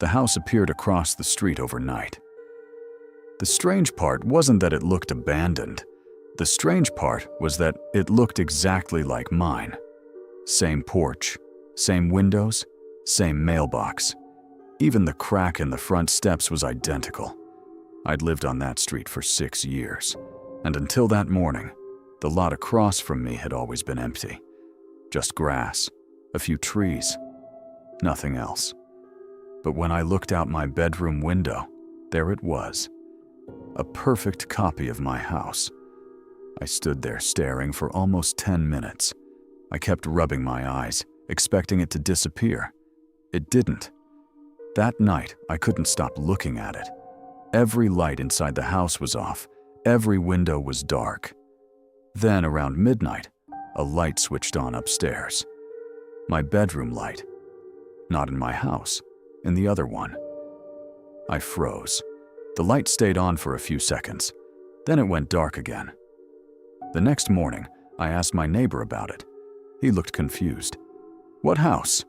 The house appeared across the street overnight. The strange part wasn't that it looked abandoned. The strange part was that it looked exactly like mine. Same porch, same windows, same mailbox. Even the crack in the front steps was identical. I'd lived on that street for 6 years, and until that morning, the lot across from me had always been empty. Just grass, a few trees, nothing else. But when I looked out my bedroom window, there it was. A perfect copy of my house. I stood there staring for almost 10 minutes. I kept rubbing my eyes, expecting it to disappear. It didn't. That night, I couldn't stop looking at it. Every light inside the house was off. Every window was dark. Then, around midnight, a light switched on upstairs. My bedroom light. Not in my house, in the other one. I froze. The light stayed on for a few seconds. Then it went dark again. The next morning, I asked my neighbor about it. He looked confused. "What house?"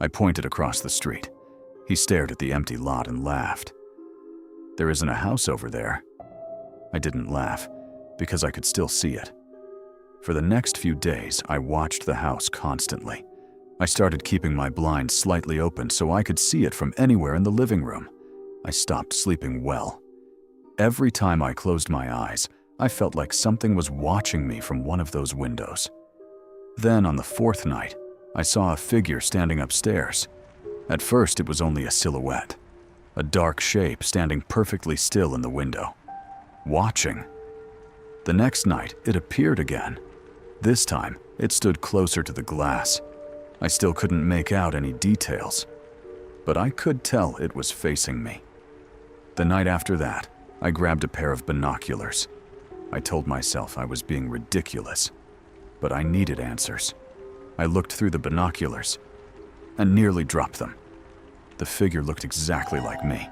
I pointed across the street. He stared at the empty lot and laughed. "There isn't a house over there." I didn't laugh, because I could still see it. For the next few days, I watched the house constantly. I started keeping my blinds slightly open so I could see it from anywhere in the living room. I stopped sleeping well. Every time I closed my eyes, I felt like something was watching me from one of those windows. Then, on the 4th night, I saw a figure standing upstairs. At first, it was only a silhouette, a dark shape standing perfectly still in the window, watching. The next night, it appeared again. This time, it stood closer to the glass. I still couldn't make out any details, but I could tell it was facing me. The night after that, I grabbed a pair of binoculars. I told myself I was being ridiculous, but I needed answers. I looked through the binoculars and nearly dropped them. The figure looked exactly like me.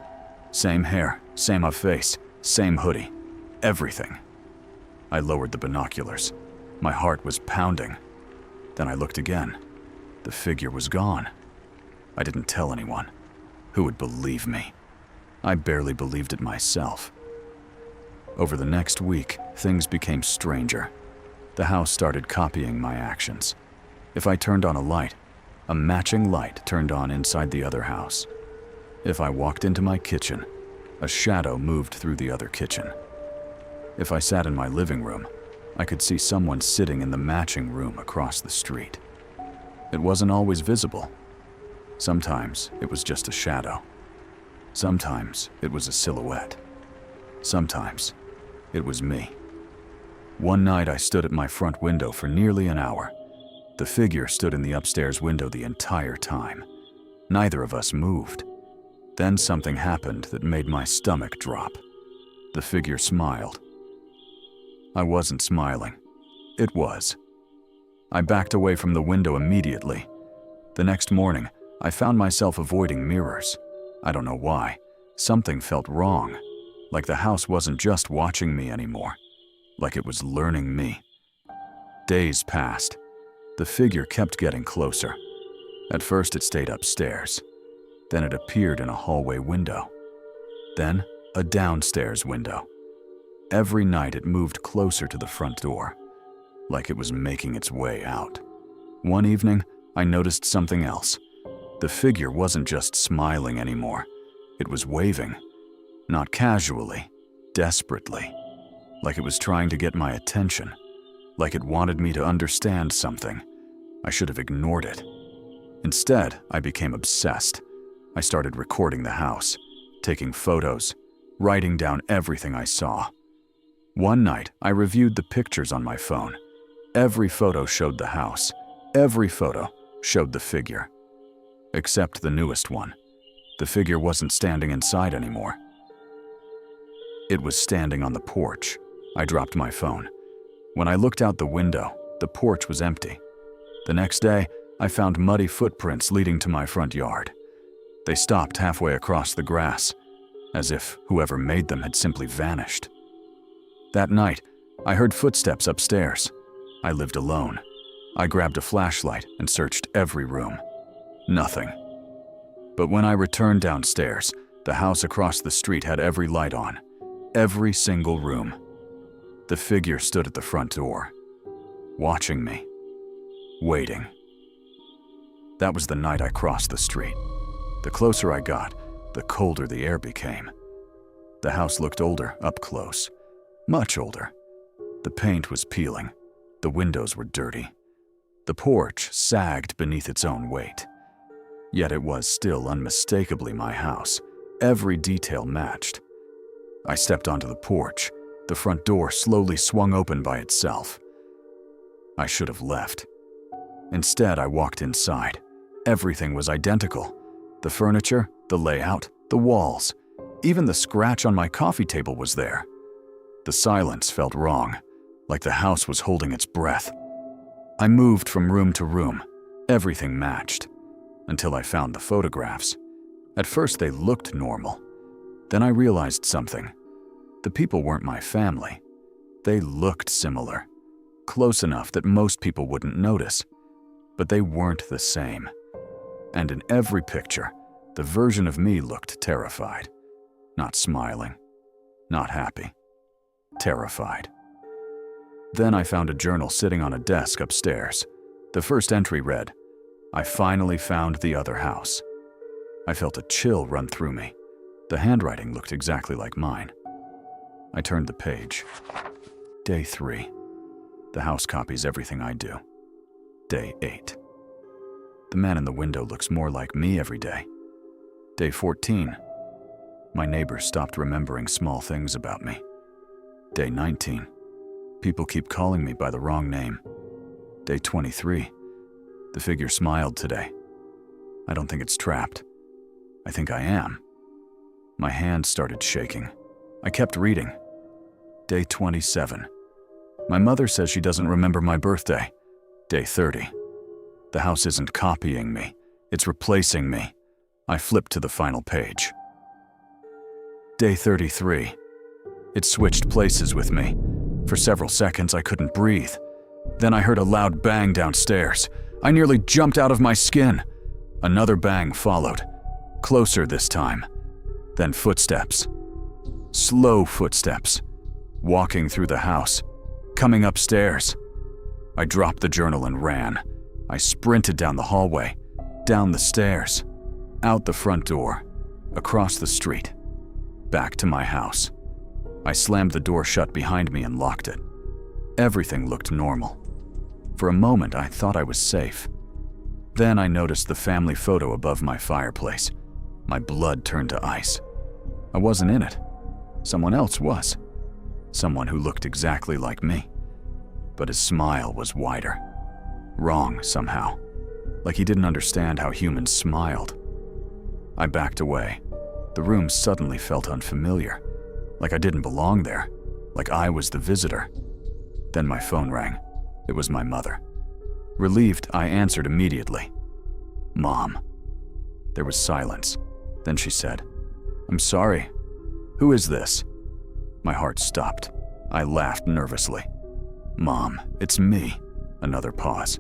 Same hair, same face, same hoodie, everything. I lowered the binoculars. My heart was pounding. Then I looked again. The figure was gone. I didn't tell anyone. Who would believe me? I barely believed it myself. Over the next week, things became stranger. The house started copying my actions. If I turned on a light, a matching light turned on inside the other house. If I walked into my kitchen, a shadow moved through the other kitchen. If I sat in my living room, I could see someone sitting in the matching room across the street. It wasn't always visible. Sometimes it was just a shadow. Sometimes it was a silhouette. Sometimes it was me. One night I stood at my front window for nearly an hour. The figure stood in the upstairs window the entire time. Neither of us moved. Then something happened that made my stomach drop. The figure smiled. I wasn't smiling. It was. I backed away from the window immediately. The next morning, I found myself avoiding mirrors. I don't know why. Something felt wrong. Like the house wasn't just watching me anymore. Like it was learning me. Days passed. The figure kept getting closer. At first it stayed upstairs. Then it appeared in a hallway window. Then a downstairs window. Every night it moved closer to the front door, like it was making its way out. One evening, I noticed something else. The figure wasn't just smiling anymore. It was waving. Not casually, desperately. Like it was trying to get my attention. Like it wanted me to understand something. I should have ignored it. Instead, I became obsessed. I started recording the house, taking photos, writing down everything I saw. One night, I reviewed the pictures on my phone. Every photo showed the house. Every photo showed the figure. Except the newest one. The figure wasn't standing inside anymore. It was standing on the porch. I dropped my phone. When I looked out the window, the porch was empty. The next day, I found muddy footprints leading to my front yard. They stopped halfway across the grass, as if whoever made them had simply vanished. That night, I heard footsteps upstairs. I lived alone. I grabbed a flashlight and searched every room. Nothing. But when I returned downstairs, the house across the street had every light on, every single room. The figure stood at the front door, watching me, waiting. That was the night I crossed the street. The closer I got, the colder the air became. The house looked older up close, much older. The paint was peeling. The windows were dirty. The porch sagged beneath its own weight. Yet it was still unmistakably my house. Every detail matched. I stepped onto the porch. The front door slowly swung open by itself. I should have left. Instead, I walked inside. Everything was identical. The furniture, the layout, the walls. Even the scratch on my coffee table was there. The silence felt wrong, like the house was holding its breath. I moved from room to room. Everything matched, until I found the photographs. At first they looked normal. Then I realized something. The people weren't my family. They looked similar, close enough that most people wouldn't notice. But they weren't the same. And in every picture, the version of me looked terrified. Not smiling, not happy, terrified. Then I found a journal sitting on a desk upstairs. The first entry read, "I finally found the other house." I felt a chill run through me. The handwriting looked exactly like mine. I turned the page. Day 3. The house copies everything I do. Day 8. The man in the window looks more like me every day. Day 14. My neighbors stopped remembering small things about me. Day 19. People keep calling me by the wrong name. Day 23. The figure smiled today. I don't think it's trapped. I think I am. My hand started shaking. I kept reading. Day 27. My mother says she doesn't remember my birthday. Day 30. The house isn't copying me. It's replacing me. I flipped to the final page. Day 33. It switched places with me. For several seconds, I couldn't breathe. Then I heard a loud bang downstairs. I nearly jumped out of my skin. Another bang followed. Closer this time. Then footsteps. Slow footsteps. Walking through the house. Coming upstairs. I dropped the journal and ran. I sprinted down the hallway. Down the stairs. Out the front door. Across the street. Back to my house. I slammed the door shut behind me and locked it. Everything looked normal. For a moment, I thought I was safe. Then I noticed the family photo above my fireplace. My blood turned to ice. I wasn't in it. Someone else was. Someone who looked exactly like me. But his smile was wider. Wrong somehow. Like he didn't understand how humans smiled. I backed away. The room suddenly felt unfamiliar. Like I didn't belong there. Like I was the visitor. Then my phone rang. It was my mother. Relieved, I answered immediately. "Mom." There was silence. Then she said, "I'm sorry. Who is this?" My heart stopped. I laughed nervously. "Mom, it's me." Another pause.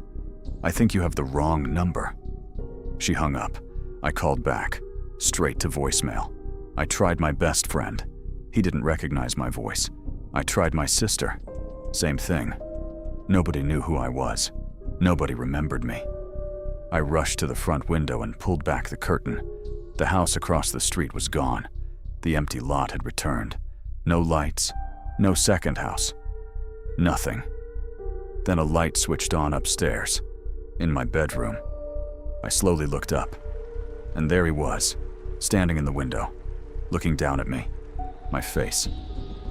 "I think you have the wrong number." She hung up. I called back, straight to voicemail. I tried my best friend. He didn't recognize my voice. I tried my sister. Same thing. Nobody knew who I was. Nobody remembered me. I rushed to the front window and pulled back the curtain. The house across the street was gone. The empty lot had returned. No lights, no second house. Nothing. Then a light switched on upstairs, in my bedroom. I slowly looked up, and there he was, standing in the window, looking down at me. My face,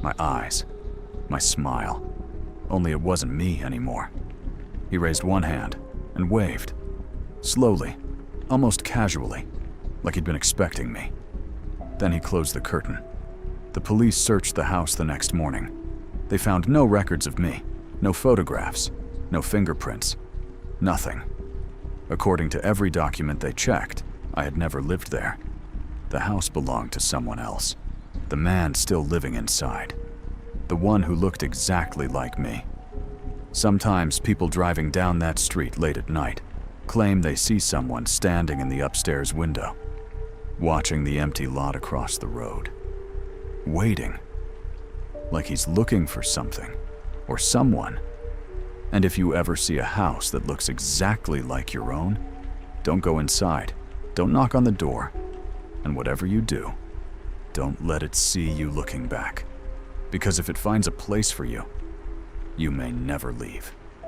my eyes, my smile. Only it wasn't me anymore. He raised one hand and waved, slowly, almost casually, like he'd been expecting me. Then he closed the curtain. The police searched the house the next morning. They found no records of me, no photographs, no fingerprints, nothing. According to every document they checked, I had never lived there. The house belonged to someone else. The man still living inside. The one who looked exactly like me. Sometimes people driving down that street late at night claim they see someone standing in the upstairs window. watching the empty lot across the road, waiting, like he's looking for something or someone. And if you ever see a house that looks exactly like your own, don't go inside, don't knock on the door, and whatever you do, don't let it see you looking back. Because if it finds a place for you, you may never leave.